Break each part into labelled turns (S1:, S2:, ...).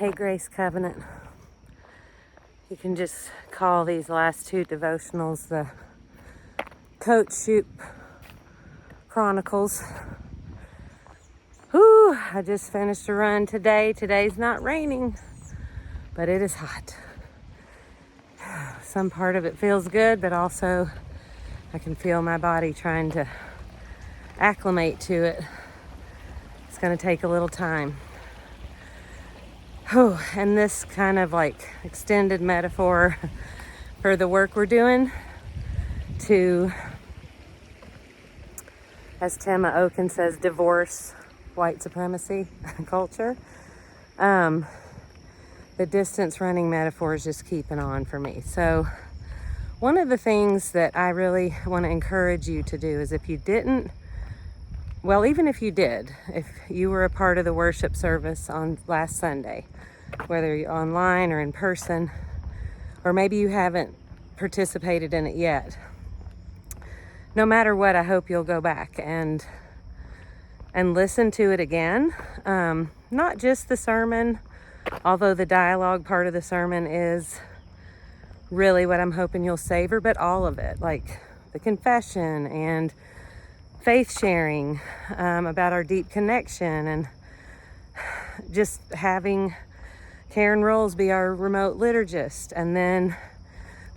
S1: Hey, Grace Covenant. You can just call these last two devotionals the Coach Shoop Chronicles. Whew, I just finished a run today. Today's not raining, but it is hot. Some part of it feels good, but also I can feel my body trying to acclimate to it. It's going to take a little time. Oh, and this kind of like extended metaphor for the work we're doing to, as Tema Oken says, divorce white supremacy culture. The distance running metaphor is just keeping on for me. So one of the things that I really want to encourage you to do is if you didn't, well, even if you did, if you were a part of the worship service on last Sunday, whether you're online or in person, or maybe you haven't participated in it yet, no matter what, I hope you'll go back and listen to it again. Not just the sermon, although the dialogue part of the sermon is really what I'm hoping you'll savor, but all of it, like the confession and faith sharing about our deep connection, and just having Karen Rolls be our remote liturgist, and then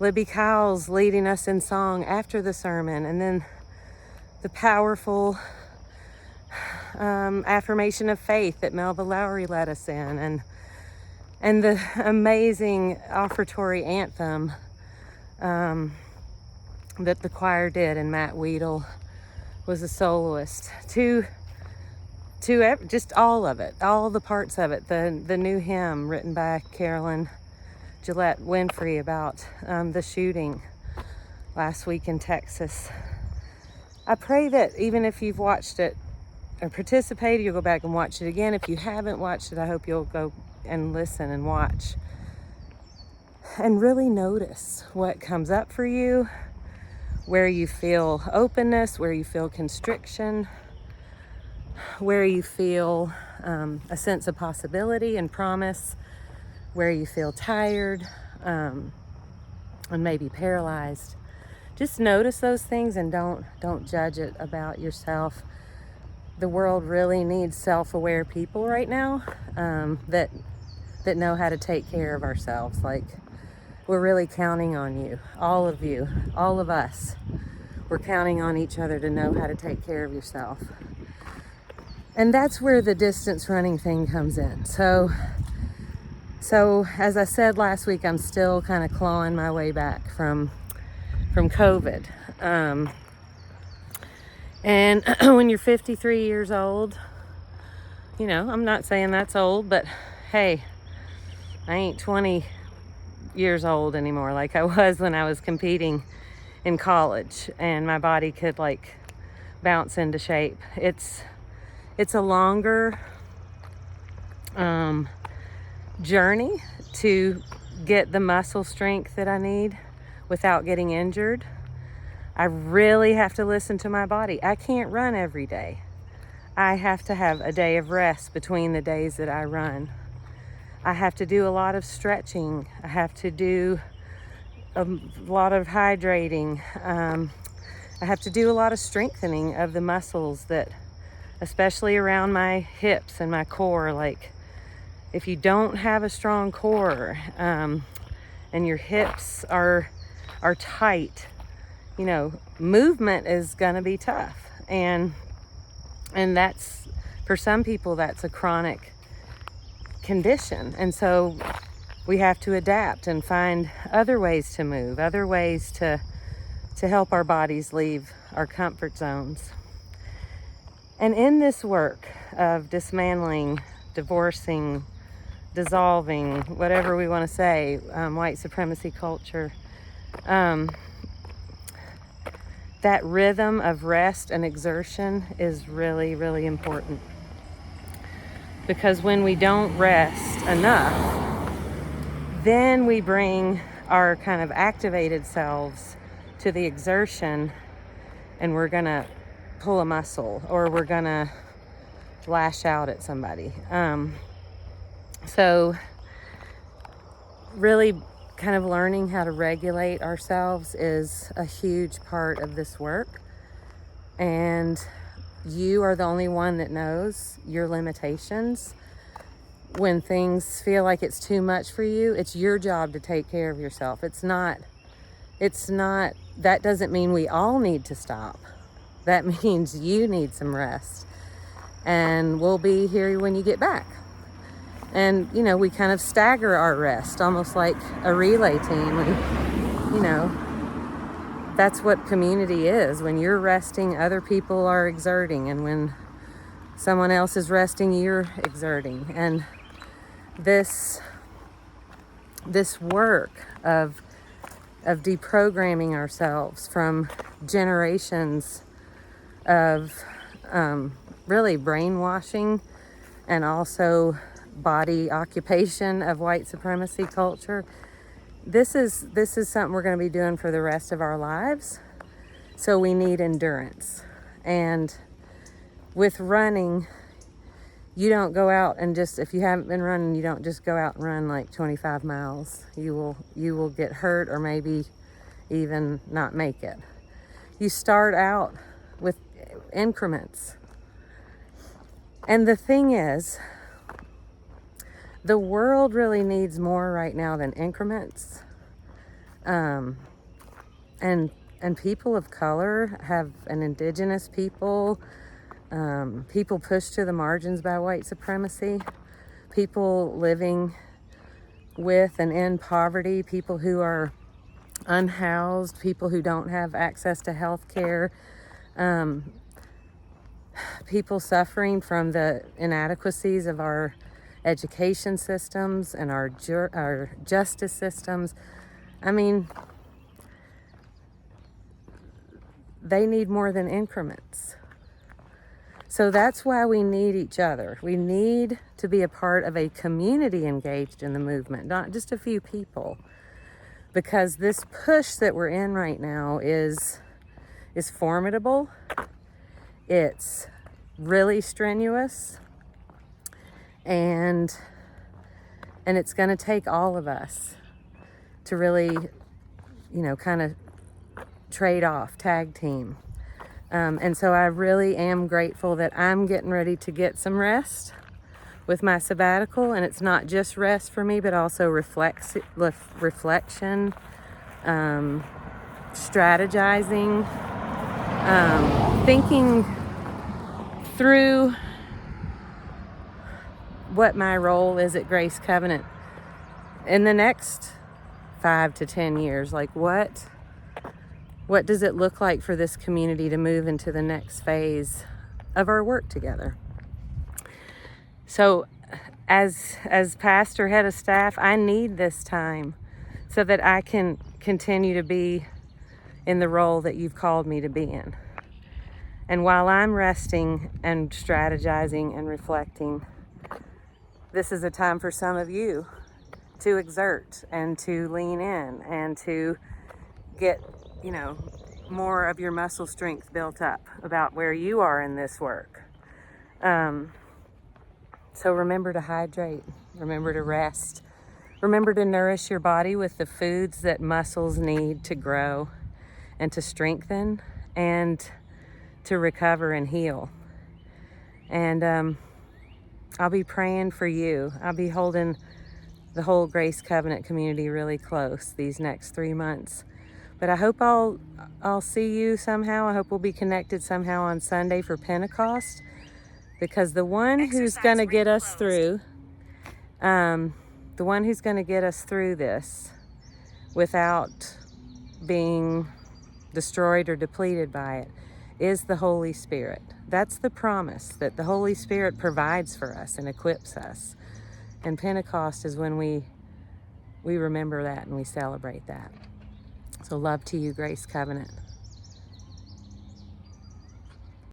S1: Libby Cowles leading us in song after the sermon, and then the powerful affirmation of faith that Melva Lowry led us in, and the amazing offertory anthem that the choir did, and Matt Weedle was a soloist, to just all of it, all the parts of it, the new hymn written by Carolyn Gillette Winfrey about the shooting last week in Texas. I pray that even if you've watched it or participated, you'll go back and watch it again. If you haven't watched it, I hope you'll go and listen and watch and really notice what comes up for you, where you feel openness, where you feel constriction, where you feel a sense of possibility and promise, where you feel tired and maybe paralyzed. Just notice those things and don't judge it about yourself. The world really needs self-aware people right now that know how to take care of ourselves. Like, we're really counting on you, all of us. We're counting on each other to know how to take care of yourself. And that's where the distance running thing comes in. So as I said last week, I'm still kind of clawing my way back from COVID. And when you're 53 years old, you know, I'm not saying that's old, but hey, I ain't 20 years old anymore like I was when I was competing in college and my body could like bounce into shape. It's a longer journey to get the muscle strength that I need without getting injured. I really have to listen to my body. I can't run every day. I have to have a day of rest between the days that I run. I have to do a lot of stretching. I have to do a lot of hydrating. I have to do a lot of strengthening of the muscles that, especially around my hips and my core. Like, if you don't have a strong core and your hips are tight, you know, movement is gonna be tough. And that's, for some people, that's a chronic condition. And so we have to adapt and find other ways to move, other ways to help our bodies leave our comfort zones. And in this work of dismantling, divorcing, dissolving, whatever we want to say, white supremacy culture, that rhythm of rest and exertion is really, really important. Because when we don't rest enough, then we bring our kind of activated selves to the exertion, and we're gonna pull a muscle, or we're gonna lash out at somebody. So really kind of learning how to regulate ourselves is a huge part of this work. And you are the only one that knows your limitations. When things feel like it's too much for you, it's your job to take care of yourself. It's not, that doesn't mean we all need to stop. That means you need some rest. And we'll be here when you get back. And, we kind of stagger our rest, almost like a relay team. And, that's what community is. When you're resting, other people are exerting. And when someone else is resting, you're exerting. And this work of deprogramming ourselves from generations of really brainwashing and also body occupation of white supremacy culture. This is something we're going to be doing for the rest of our lives. So we need endurance. And with running, you don't go out and just, if you haven't been running, you don't just go out and run like 25 miles. You will get hurt or maybe even not make it. You start out with increments. And the thing is, the world really needs more right now than increments. And people of color and indigenous people, people pushed to the margins by white supremacy, people living with and in poverty, people who are unhoused, people who don't have access to health care, people suffering from the inadequacies of our education systems and our justice systems. I mean, they need more than increments. So that's why we need each other. We need to be a part of a community engaged in the movement, not just a few people. Because this push that we're in right now is formidable. It's really strenuous. And it's going to take all of us to really, kind of trade off, tag team. And so I really am grateful that I'm getting ready to get some rest with my sabbatical. And it's not just rest for me, but also reflection, strategizing, thinking through what my role is at Grace Covenant in the next 5 to 10 years. Like what does it look like for this community to move into the next phase of our work together? So as pastor, head of staff, I need this time so that I can continue to be in the role that you've called me to be in. And while I'm resting and strategizing and reflecting, this is a time for some of you to exert and to lean in and to get, more of your muscle strength built up about where you are in this work. So remember to hydrate, remember to rest, remember to nourish your body with the foods that muscles need to grow and to strengthen and to recover and heal. And I'll be praying for you. I'll be holding the whole Grace Covenant community really close these next 3 months. But I hope I'll see you somehow. I hope we'll be connected somehow on Sunday for Pentecost. Because the one who's going to get us through, this without being destroyed or depleted by it is the Holy Spirit. That's the promise that the Holy Spirit provides for us and equips us. And Pentecost is when we remember that and we celebrate that. So love to you, Grace Covenant.